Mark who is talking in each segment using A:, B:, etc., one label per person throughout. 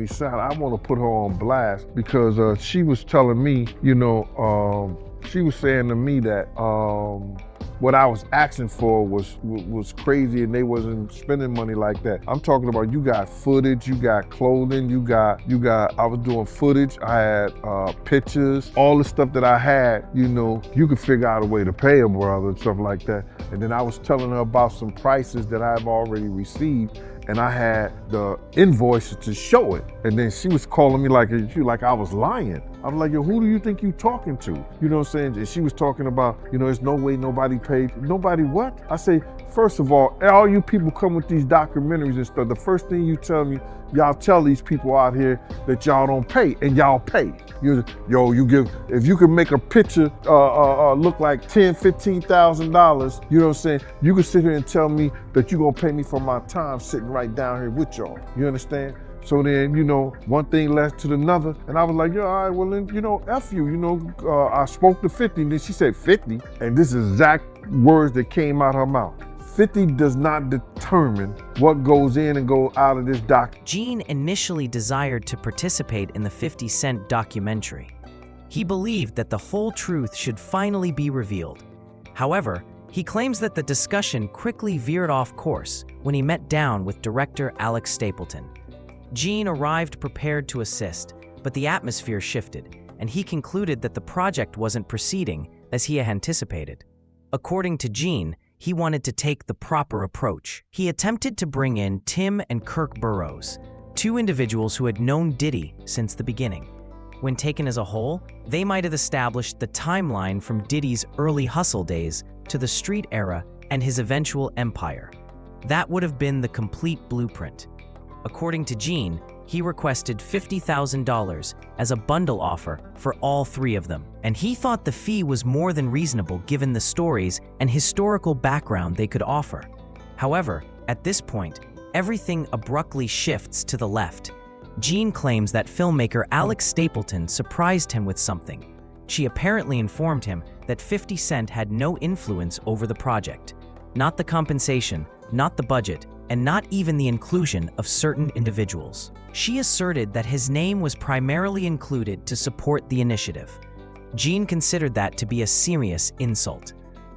A: documentary side, I want to put her on blast because she was telling me, she was saying to me that what I was asking for was crazy and they wasn't spending money like that. I'm talking about you got footage, you got clothing, I was doing footage, I had pictures, all the stuff that I had, you could figure out a way to pay a brother and stuff like that. And then I was telling her about some prices that I've already received and I had the invoices to show it. And then she was calling me like I was lying. I'm like, yo, who do you think you talking to? You know what I'm saying? And she was talking about, there's no way nobody paid. Nobody what? I say, first of all you people come with these documentaries and stuff, the first thing you tell me, y'all tell these people out here that y'all don't pay, and y'all pay. If you can make a picture look like $10,000, $15,000, you know what I'm saying? You can sit here and tell me that you're gonna pay me for my time sitting right down here with y'all. You understand? So then, one thing led to another, and I was like, all right, well then, F you, I spoke to 50, and then she said 50, and this is exact words that came out her mouth. 50 does not determine what goes in and goes out of this doc.
B: Gene initially desired to participate in the 50 Cent documentary. He believed that the whole truth should finally be revealed. However, he claims that the discussion quickly veered off course when he met down with director Alex Stapleton. Gene arrived prepared to assist, but the atmosphere shifted, and he concluded that the project wasn't proceeding as he had anticipated. According to Gene, he wanted to take the proper approach. He attempted to bring in Tim and Kirk Burrows, two individuals who had known Diddy since the beginning. When taken as a whole, they might have established the timeline from Diddy's early hustle days to the street era and his eventual empire. That would have been the complete blueprint. According to Gene, he requested $50,000 as a bundle offer for all three of them, and he thought the fee was more than reasonable given the stories and historical background they could offer. However, at this point, everything abruptly shifts to the left. Gene claims that filmmaker Alex Stapleton surprised him with something. She apparently informed him that 50 Cent had no influence over the project, not the compensation, not the budget, and not even the inclusion of certain individuals. She asserted that his name was primarily included to support the initiative. Gene considered that to be a serious insult.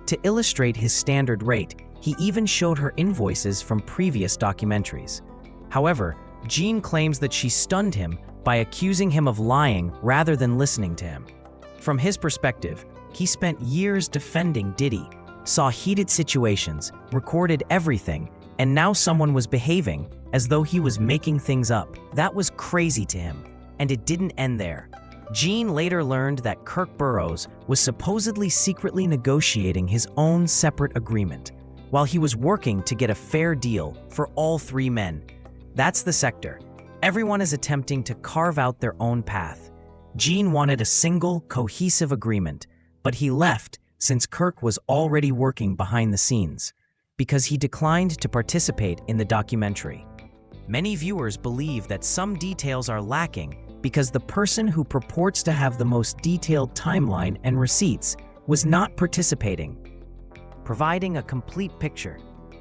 B: To illustrate his standard rate, he even showed her invoices from previous documentaries. However, Gene claims that she stunned him by accusing him of lying rather than listening to him. From his perspective, he spent years defending Diddy, saw heated situations, recorded everything, and now someone was behaving as though he was making things up. That was crazy to him, and it didn't end there. Gene later learned that Kirk Burrows was supposedly secretly negotiating his own separate agreement, while he was working to get a fair deal for all three men. That's the sector. Everyone is attempting to carve out their own path. Gene wanted a single, cohesive agreement, but he left since Kirk was already working behind the scenes, because he declined to participate in the documentary. Many viewers believe that some details are lacking because the person who purports to have the most detailed timeline and receipts was not participating. Providing a complete picture,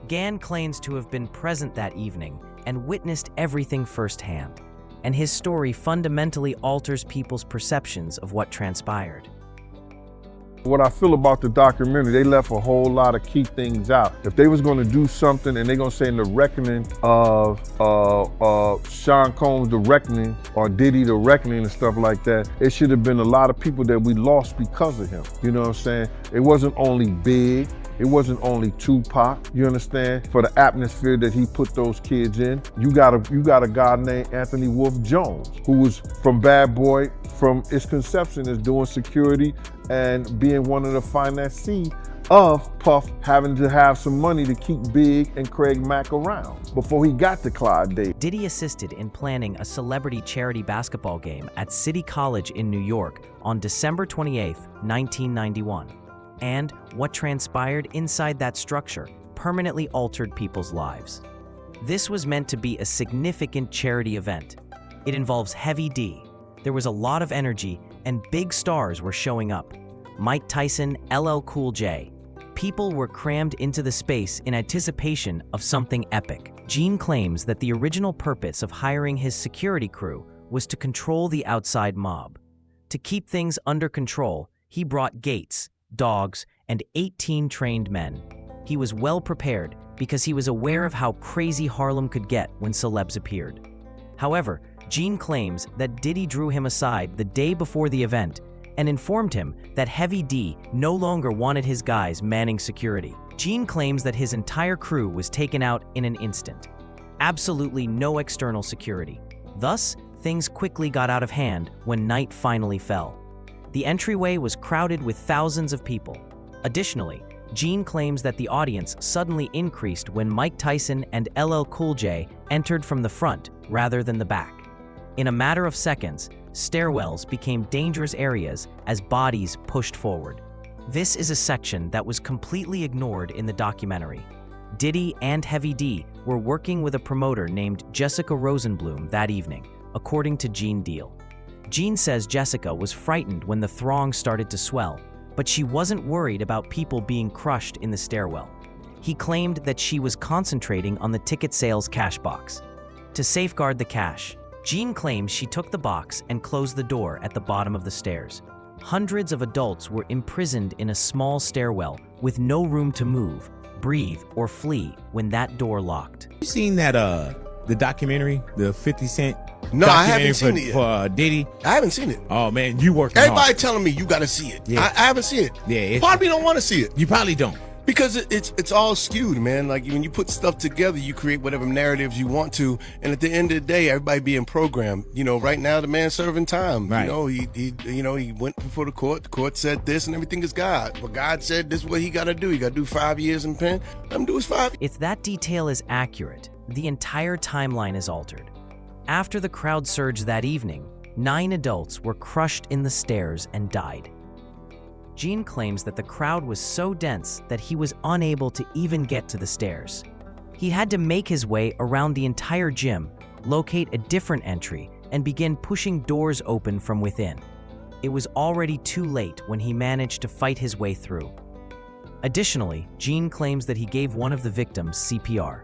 B: Gann claims to have been present that evening and witnessed everything firsthand, and his story fundamentally alters people's perceptions of what transpired.
A: What I feel about the documentary, they left a whole lot of key things out. If they was gonna do something and they're gonna say in the reckoning of Sean Combs, the reckoning, or Diddy, the reckoning and stuff like that, it should have been a lot of people that we lost because of him. You know what I'm saying? It wasn't only Big, it wasn't only Tupac, you understand? For the atmosphere that he put those kids in. You got a guy named Anthony Wolf Jones, who was from Bad Boy, from its conception as doing security and being one of the financiers of Puff having to have some money to keep Big and Craig Mack around before he got to Clyde Davis.
B: Diddy assisted in planning a celebrity charity basketball game at City College in New York on December 28, 1991. And what transpired inside that structure permanently altered people's lives. This was meant to be a significant charity event. It involves Heavy D. There was a lot of energy and big stars were showing up. Mike Tyson, LL Cool J, People were crammed into the space in anticipation of something epic. Gene claims that the original purpose of hiring his security crew was to control the outside mob. To keep things under control, he brought gates, dogs, and 18 trained men. He was well prepared because he was aware of how crazy Harlem could get when celebs appeared. However, Gene claims that Diddy drew him aside the day before the event and informed him that Heavy D no longer wanted his guys manning security. Gene claims that his entire crew was taken out in an instant. Absolutely no external security. Thus, things quickly got out of hand when night finally fell. The entryway was crowded with thousands of people. Additionally, Gene claims that the audience suddenly increased when Mike Tyson and LL Cool J entered from the front rather than the back. In a matter of seconds, stairwells became dangerous areas as bodies pushed forward. This is a section that was completely ignored in the documentary. Diddy and Heavy D were working with a promoter named Jessica Rosenblum that evening, according to Gene Deal. Gene says Jessica was frightened when the throng started to swell, but she wasn't worried about people being crushed in the stairwell. He claimed that she was concentrating on the ticket sales cash box. To safeguard the cash, Gene claims she took the box and closed the door at the bottom of the stairs. Hundreds of adults were imprisoned in a small stairwell with no room to move, breathe, or flee when that door locked.
C: You seen that the documentary, the 50 Cent
D: No, I haven't
C: documentary
D: seen it yet.
C: for Diddy?
D: I haven't seen it.
C: Oh man, you working
D: Everybody
C: hard.
D: telling me you got to see it.
C: Yeah.
D: I haven't seen it.
C: Yeah, it's-
D: Part of me don't want to see it
C: You probably don't.
D: because it's all skewed, man. Like when you put stuff together, you create whatever narratives you want to, and at the end of the day, everybody being programmed. You know, right now the man's serving time.
C: Right.
D: You know, he went before the court. The court said this, and everything is God. But God said this is what he got to do. He got to do 5 years in pen. Let him do his 5.
B: If that detail is accurate, the entire timeline is altered. After the crowd surged that evening, 9 adults were crushed in the stairs and died. Gene claims that the crowd was so dense that he was unable to even get to the stairs. He had to make his way around the entire gym, locate a different entry, and begin pushing doors open from within. It was already too late when he managed to fight his way through. Additionally, Gene claims that he gave one of the victims CPR.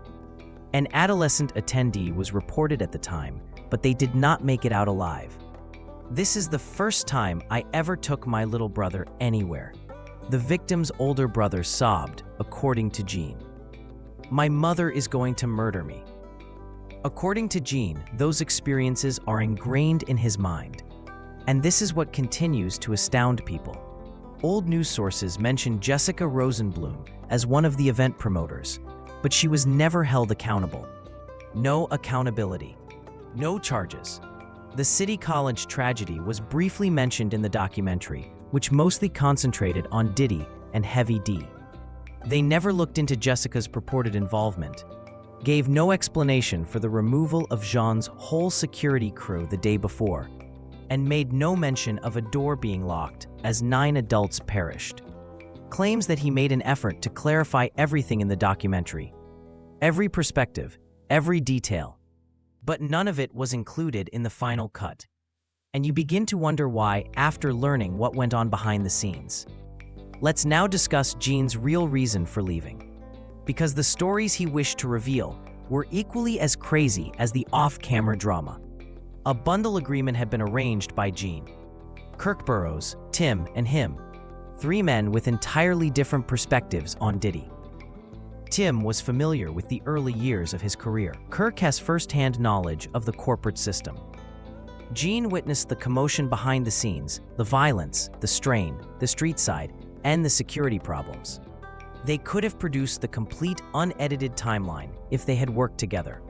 B: An adolescent attendee was reported at the time, but they did not make it out alive. This is the first time I ever took my little brother anywhere. The victim's older brother sobbed, according to Gene. My mother is going to murder me. According to Gene, those experiences are ingrained in his mind. And this is what continues to astound people. Old news sources mention Jessica Rosenblum as one of the event promoters, but she was never held accountable. No accountability. No charges. The City College tragedy was briefly mentioned in the documentary, which mostly concentrated on Diddy and Heavy D. They never looked into Jessica's purported involvement, gave no explanation for the removal of Jean's whole security crew the day before, and made no mention of a door being locked as 9 adults perished. Claims that he made an effort to clarify everything in the documentary. Every perspective, every detail. But none of it was included in the final cut. And you begin to wonder why after learning what went on behind the scenes. Let's now discuss Gene's real reason for leaving. Because the stories he wished to reveal were equally as crazy as the off-camera drama. A bundle agreement had been arranged by Gene, Kirk Burroughs, Tim, and him, 3 men with entirely different perspectives on Diddy. Tim was familiar with the early years of his career. Kirk has first-hand knowledge of the corporate system. Gene witnessed the commotion behind the scenes, the violence, the strain, the street side, and the security problems. They could have produced the complete unedited timeline if they had worked together.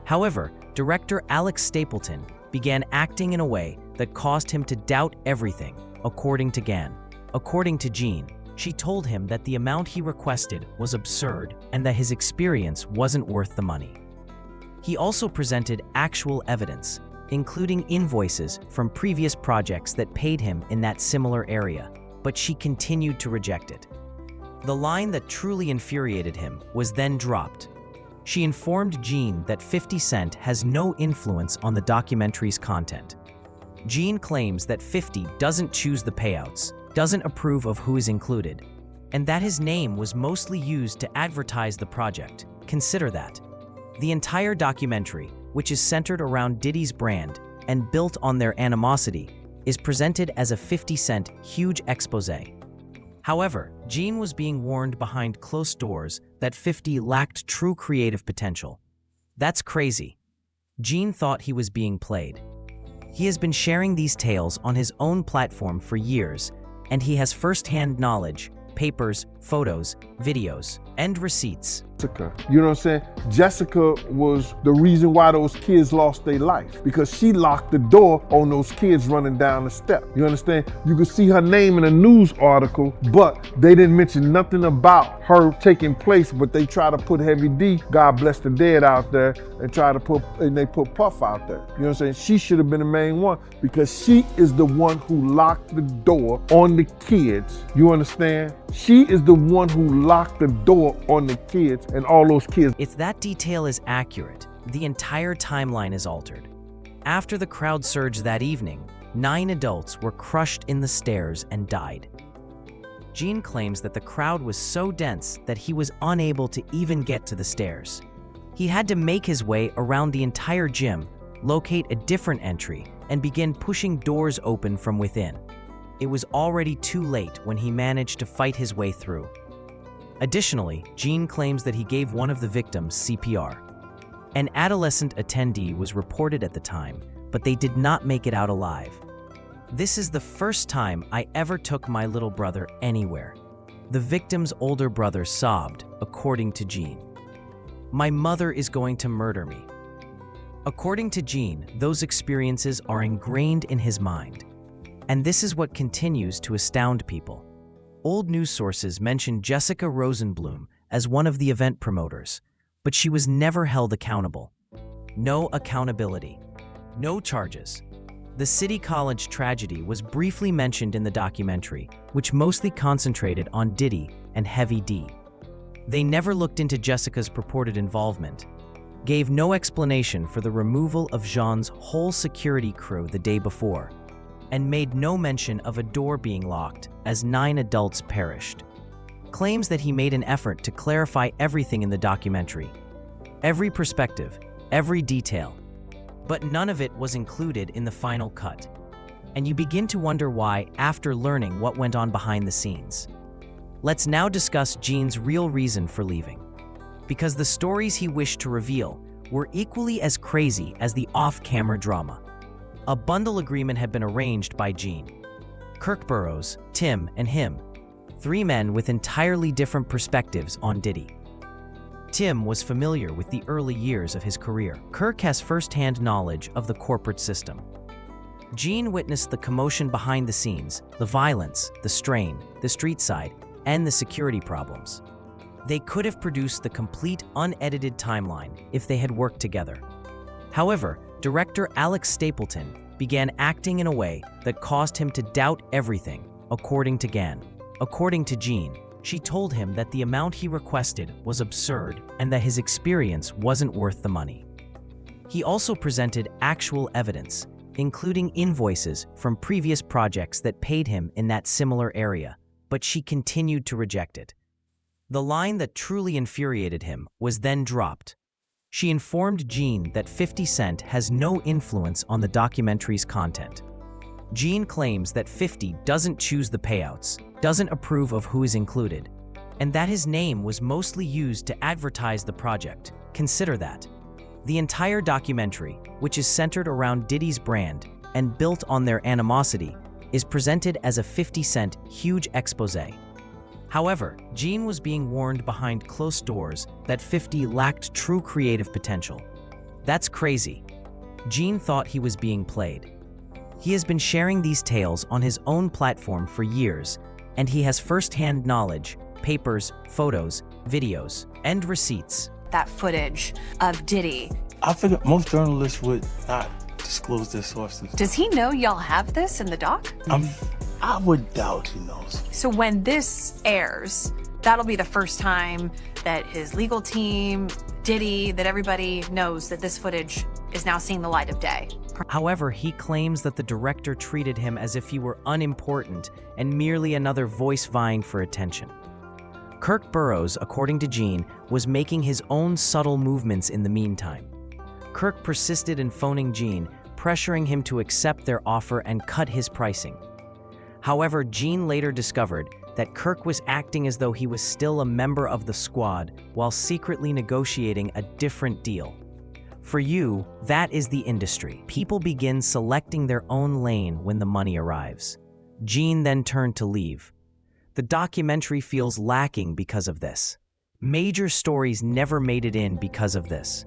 B: However, director Alex Stapleton began acting in a way that caused him to doubt everything, according to Gann. According to Gene, she told him that the amount he requested was absurd and that his experience wasn't worth the money. He also presented actual evidence, including invoices from previous projects that paid him in that similar area, but she continued to reject it. The line that truly infuriated him was then dropped. She informed Gene that 50 Cent has no influence on the documentary's content. Gene claims that 50 doesn't choose the payouts, doesn't approve of who is included, and that his name was mostly used to advertise the project. Consider that. The entire documentary, which is centered around Diddy's brand and built on their animosity, is presented as a 50-cent huge exposé. However, Gene was being warned behind closed doors that 50 lacked true creative potential. That's crazy. Gene thought he was being played. He has been sharing these tales on his own platform for years, and he has first-hand knowledge, papers, photos, videos, and receipts.
A: Jessica, you know what I'm saying? Jessica was the reason why those kids lost their life, because she locked the door on those kids running down the step. You understand? You could see her name in a news article, but they didn't mention nothing about her taking place, but they try to put Heavy D, God bless the dead, out there and they put Puff out there. You know what I'm saying? She should have been the main one because she is the one who locked the door on the kids. You understand? She is the one who locked the door on the kids and all those kids.
B: If that detail is accurate, the entire timeline is altered. After the crowd surge that evening, 9 adults were crushed in the stairs and died. Gene claims that the crowd was so dense that he was unable to even get to the stairs. He had to make his way around the entire gym, locate a different entry, and begin pushing doors open from within. It was already too late when he managed to fight his way through. Additionally, Gene claims that he gave one of the victims CPR. An adolescent attendee was reported at the time, but they did not make it out alive. This is the first time I ever took my little brother anywhere. The victim's older brother sobbed, according to Gene. My mother is going to murder me. According to Gene, those experiences are ingrained in his mind. And this is what continues to astound people. Old news sources mention Jessica Rosenblum as one of the event promoters, but she was never held accountable. No accountability. No charges. The City College tragedy was briefly mentioned in the documentary, which mostly concentrated on Diddy and Heavy D. They never looked into Jessica's purported involvement, gave no explanation for the removal of Jean's whole security crew the day before, and made no mention of a door being locked as 9 adults perished. Claims that he made an effort to clarify everything in the documentary. Every perspective, every detail. But none of it was included in the final cut. And you begin to wonder why after learning what went on behind the scenes. Let's now discuss Gene's real reason for leaving. Because the stories he wished to reveal were equally as crazy as the off-camera drama. A bundle agreement had been arranged by Gene, Kirk Burrows, Tim, and him, 3 men with entirely different perspectives on Diddy. Tim was familiar with the early years of his career. Kirk has first-hand knowledge of the corporate system. Gene witnessed the commotion behind the scenes, the violence, the strain, the street side, and the security problems. They could have produced the complete unedited timeline if they had worked together. However, director Alex Stapleton began acting in a way that caused him to doubt everything, according to Gann. According to Gene, she told him that the amount he requested was absurd and that his experience wasn't worth the money. He also presented actual evidence, including invoices from previous projects that paid him in that similar area, but she continued to reject it. The line that truly infuriated him was then dropped. She informed Gene that 50 Cent has no influence on the documentary's content. Gene claims that 50 doesn't choose the payouts, doesn't approve of who is included, and that his name was mostly used to advertise the project. Consider that. The entire documentary, which is centered around Diddy's brand and built on their animosity, is presented as a 50 Cent huge exposé. However, Gene was being warned behind closed doors that 50 lacked true creative potential. That's crazy. Gene thought he was being played. He has been sharing these tales on his own platform for years, and he has first-hand knowledge, papers, photos, videos, and receipts.
E: That footage of Diddy.
F: I figured most journalists would not disclose their sources.
E: Does he know y'all have this in the doc?
F: I would doubt he knows.
E: So when this airs, that'll be the first time that his legal team, Diddy, that everybody knows that this footage is now seeing the light of day.
B: However, he claims that the director treated him as if he were unimportant and merely another voice vying for attention. Kirk Burroughs, according to Gene, was making his own subtle movements in the meantime. Kirk persisted in phoning Gene, pressuring him to accept their offer and cut his pricing. However, Gene later discovered that Kirk was acting as though he was still a member of the squad while secretly negotiating a different deal. For you, that is the industry. People begin selecting their own lane when the money arrives. Gene then turned to leave. The documentary feels lacking because of this. Major stories never made it in because of this.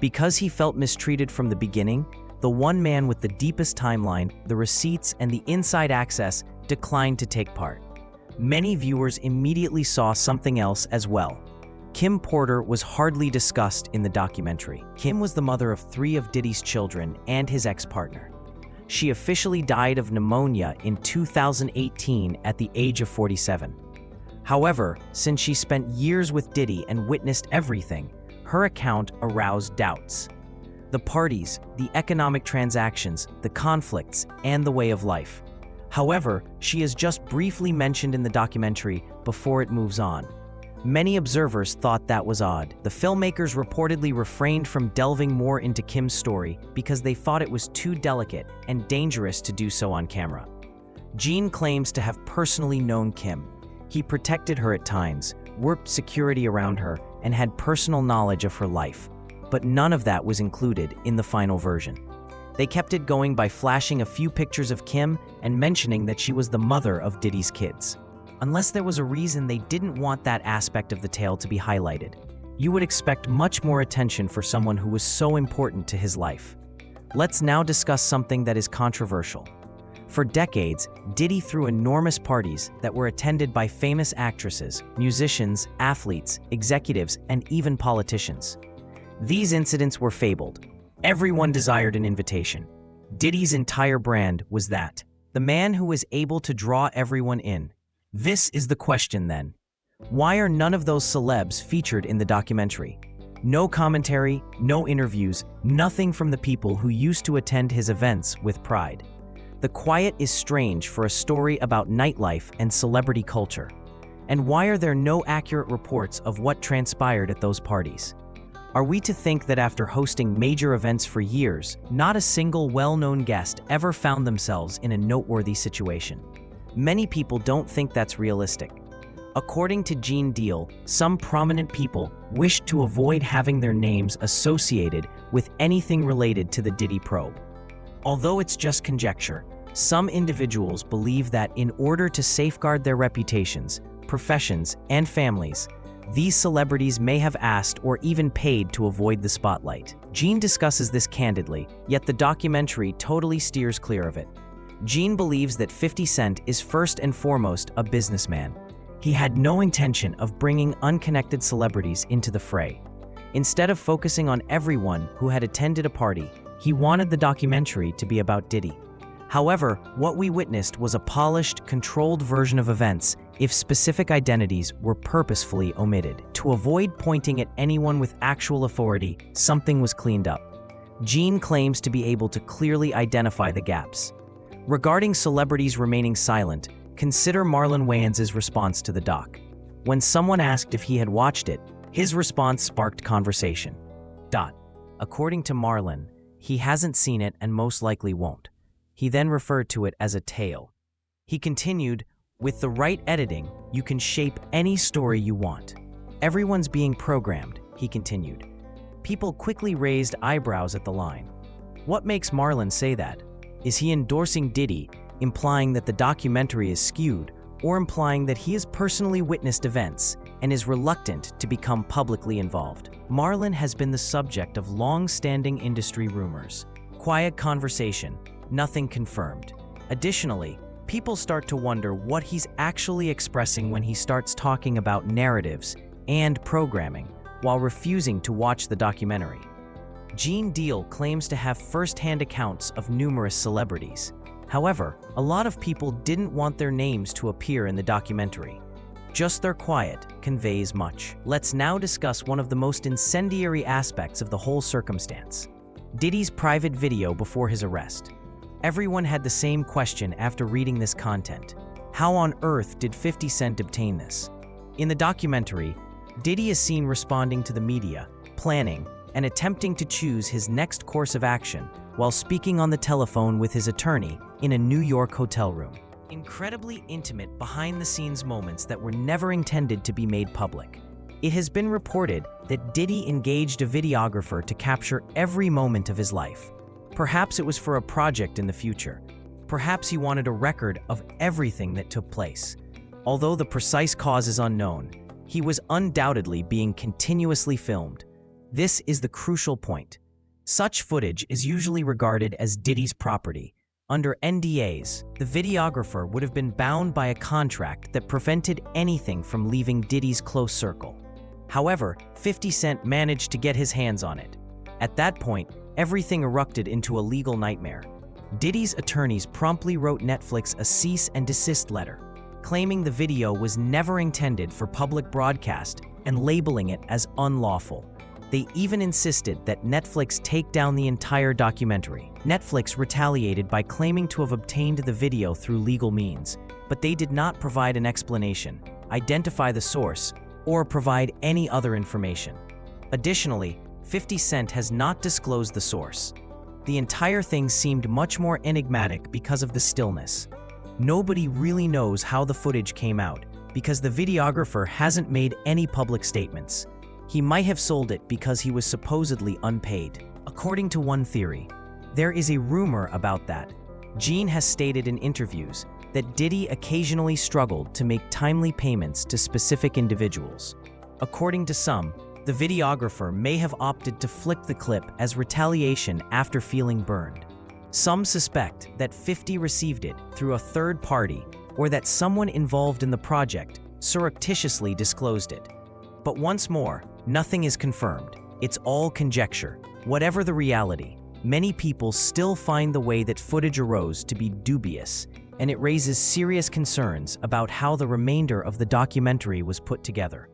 B: Because he felt mistreated from the beginning, the one man with the deepest timeline, the receipts, and the inside access declined to take part. Many viewers immediately saw something else as well. Kim Porter was hardly discussed in the documentary. Kim was the mother of 3 of Diddy's children and his ex-partner. She officially died of pneumonia in 2018 at the age of 47. However, since she spent years with Diddy and witnessed everything, her account aroused doubts. The parties, the economic transactions, the conflicts, and the way of life. However, she is just briefly mentioned in the documentary before it moves on. Many observers thought that was odd. The filmmakers reportedly refrained from delving more into Kim's story because they thought it was too delicate and dangerous to do so on camera. Gene claims to have personally known Kim. He protected her at times, worked security around her, and had personal knowledge of her life. But none of that was included in the final version. They kept it going by flashing a few pictures of Kim and mentioning that she was the mother of Diddy's kids. Unless there was a reason they didn't want that aspect of the tale to be highlighted, you would expect much more attention for someone who was so important to his life. Let's now discuss something that is controversial. For decades, Diddy threw enormous parties that were attended by famous actresses, musicians, athletes, executives, and even politicians. These incidents were fabled. Everyone desired an invitation. Diddy's entire brand was that. The man who was able to draw everyone in. This is the question then. Why are none of those celebs featured in the documentary? No commentary, no interviews, nothing from the people who used to attend his events with pride. The quiet is strange for a story about nightlife and celebrity culture. And why are there no accurate reports of what transpired at those parties? Are we to think that after hosting major events for years, not a single well-known guest ever found themselves in a noteworthy situation? Many people don't think that's realistic. According to Gene Deal, some prominent people wished to avoid having their names associated with anything related to the Diddy probe. Although it's just conjecture, some individuals believe that in order to safeguard their reputations, professions, and families, these celebrities may have asked or even paid to avoid the spotlight. Gene discusses this candidly, yet the documentary totally steers clear of it. Gene believes that 50 Cent is first and foremost a businessman. He had no intention of bringing unconnected celebrities into the fray. Instead of focusing on everyone who had attended a party, he wanted the documentary to be about Diddy. However, what we witnessed was a polished, controlled version of events if specific identities were purposefully omitted. To avoid pointing at anyone with actual authority, something was cleaned up. Gene claims to be able to clearly identify the gaps. Regarding celebrities remaining silent, consider Marlon Wayans' response to the doc. When someone asked if he had watched it, his response sparked conversation. According to Marlon, he hasn't seen it and most likely won't. He then referred to it as a tale. He continued, "With the right editing, you can shape any story you want. Everyone's being programmed," he continued. People quickly raised eyebrows at the line. What makes Marlon say that? Is he endorsing Diddy, implying that the documentary is skewed, or implying that he has personally witnessed events and is reluctant to become publicly involved? Marlon has been the subject of long-standing industry rumors. Quiet conversation, nothing confirmed. Additionally, people start to wonder what he's actually expressing when he starts talking about narratives and programming while refusing to watch the documentary. Gene Deal claims to have first-hand accounts of numerous celebrities. However, a lot of people didn't want their names to appear in the documentary. Just their quiet conveys much. Let's now discuss one of the most incendiary aspects of the whole circumstance: Diddy's private video before his arrest. Everyone had the same question after reading this content. How on earth did 50 Cent obtain this? In the documentary, Diddy is seen responding to the media, planning, and attempting to choose his next course of action while speaking on the telephone with his attorney in a New York hotel room. Incredibly intimate behind-the-scenes moments that were never intended to be made public. It has been reported that Diddy engaged a videographer to capture every moment of his life. Perhaps it was for a project in the future. Perhaps he wanted a record of everything that took place. Although the precise cause is unknown, he was undoubtedly being continuously filmed. This is the crucial point. Such footage is usually regarded as Diddy's property. Under NDAs, the videographer would have been bound by a contract that prevented anything from leaving Diddy's close circle. However, 50 Cent managed to get his hands on it. At that point, everything erupted into a legal nightmare. Diddy's attorneys promptly wrote Netflix a cease and desist letter, claiming the video was never intended for public broadcast and labeling it as unlawful. They even insisted that Netflix take down the entire documentary. Netflix retaliated by claiming to have obtained the video through legal means, but they did not provide an explanation, identify the source, or provide any other information. Additionally, 50 Cent has not disclosed the source. The entire thing seemed much more enigmatic because of the stillness. Nobody really knows how the footage came out because the videographer hasn't made any public statements. He might have sold it because he was supposedly unpaid. According to one theory, there is a rumor about that. Gene has stated in interviews that Diddy occasionally struggled to make timely payments to specific individuals. According to some, the videographer may have opted to flick the clip as retaliation after feeling burned. Some suspect that 50 received it through a third party or that someone involved in the project surreptitiously disclosed it. But once more, nothing is confirmed. It's all conjecture. Whatever the reality, many people still find the way that footage arose to be dubious, and it raises serious concerns about how the remainder of the documentary was put together.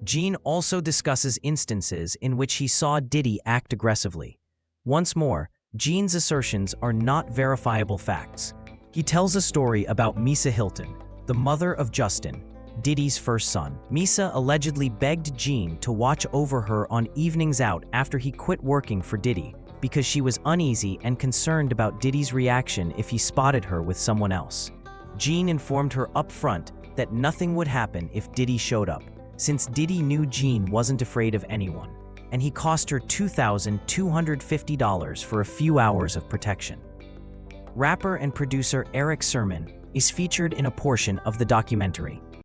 B: Gene also discusses instances in which he saw Diddy act aggressively. Once more, Gene's assertions are not verifiable facts. He tells a story about Misa Hilton, the mother of Justin, Diddy's first son. Misa allegedly begged Gene to watch over her on evenings out after he quit working for Diddy because she was uneasy and concerned about Diddy's reaction if he spotted her with someone else. Gene informed her upfront that nothing would happen if Diddy showed up, since Diddy knew Gene wasn't afraid of anyone, and he cost her $2,250 for a few hours of protection. Rapper and producer Eric Sermon is featured in a portion of the documentary.